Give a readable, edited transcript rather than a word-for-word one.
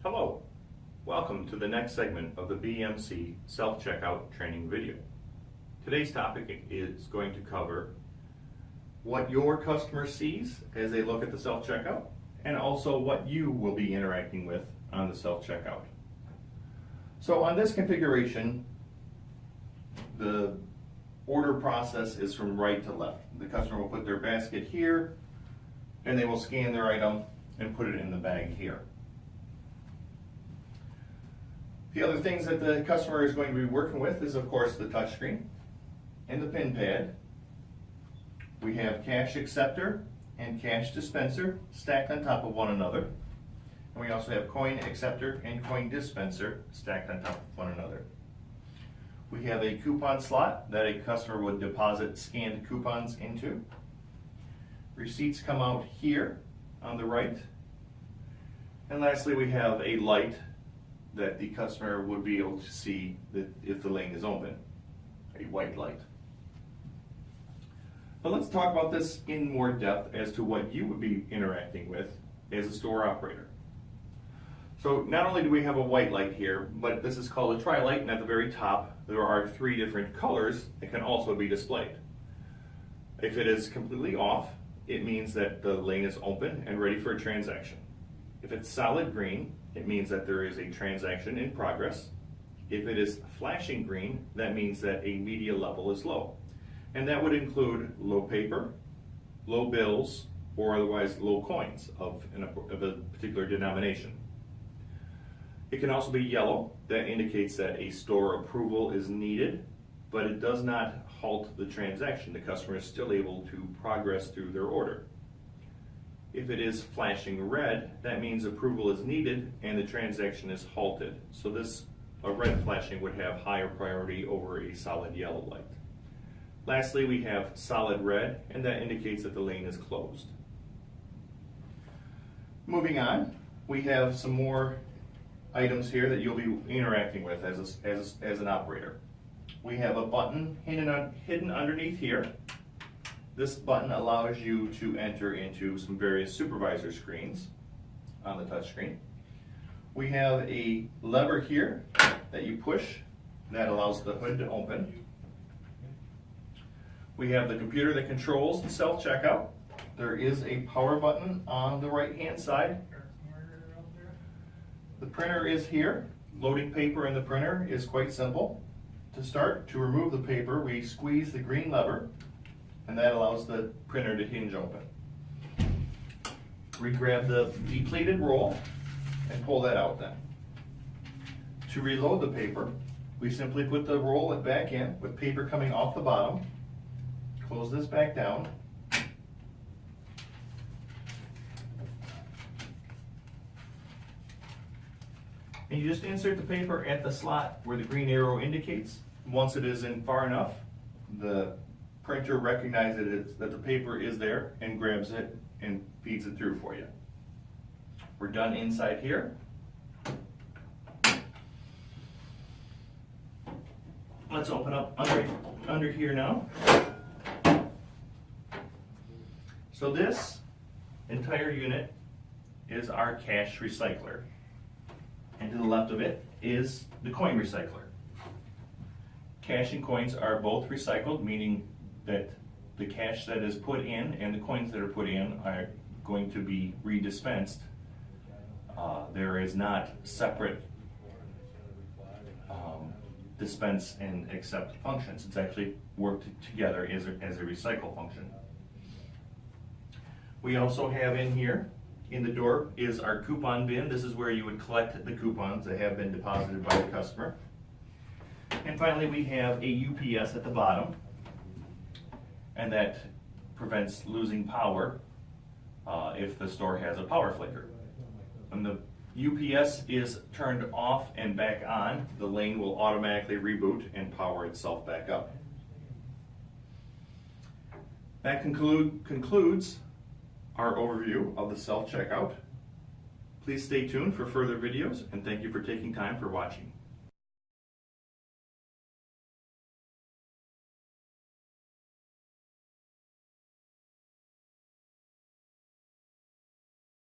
Hello, welcome to the next segment of the BMC self-checkout training video. Today's topic is going to cover what your customer sees as they look at the self-checkout and also what you will be interacting with on the self-checkout. So on this configuration, the order process is from right to left. The customer will put their basket here and they will scan their item and put it in the bag here. The other things that the customer is going to be working with is, of course, the touchscreen and the pin pad. We have cash acceptor and cash dispenser stacked on top of one another. And we also have coin acceptor and coin dispenser stacked on top of one another. We have a coupon slot that a customer would deposit scanned coupons into. Receipts come out here on the right. And lastly, we have a light that the customer would be able to see that if the lane is open, a white light. But let's talk about this in more depth as to what you would be interacting with as a store operator. So not only do we have a white light here, but this is called a tri-light, and at the very top there are 3 different colors that can also be displayed. If it is completely off, it means that the lane is open and ready for a transaction. If it's solid green, it means that there is a transaction in progress. If it is flashing green, that means that a media level is low. And that would include low paper, low bills, or otherwise low coins of a particular denomination. It can also be yellow. That indicates that a store approval is needed, but it does not halt the transaction. The customer is still able to progress through their order. If it is flashing red, that means approval is needed and the transaction is halted. So a red flashing would have higher priority over a solid yellow light. Lastly, we have solid red, and that indicates that the lane is closed. Moving on, we have some more items here that you'll be interacting with as an operator. We have a button hidden underneath here. This button allows you to enter into some various supervisor screens on the touch screen. We have a lever here that you push that allows the hood to open. We have the computer that controls the self-checkout. There is a power button on the right-hand side. The printer is here. Loading paper in the printer is quite simple. To remove the paper, we squeeze the green lever, and that allows the printer to hinge open. We grab the depleted roll and pull that out then. To reload the paper, we simply put the roll back in with paper coming off the bottom, close this back down, and you just insert the paper at the slot where the green arrow indicates. Once it is in far enough, the printer recognizes that the paper is there and grabs it and feeds it through for you. We're done inside here. Let's open up under here now. So this entire unit is our cash recycler. And to the left of it is the coin recycler. Cash and coins are both recycled, meaning that the cash that is put in and the coins that are put in are going to be redispensed. There is not separate dispense and accept functions. It's actually worked together as a recycle function. We also have in here, in the door, is our coupon bin. This is where you would collect the coupons that have been deposited by the customer. And finally, we have a UPS at the bottom, and that prevents losing power if the store has a power flicker. When the UPS is turned off and back on, the lane will automatically reboot and power itself back up. That concludes our overview of the self-checkout. Please stay tuned for further videos, and thank you for taking time for watching.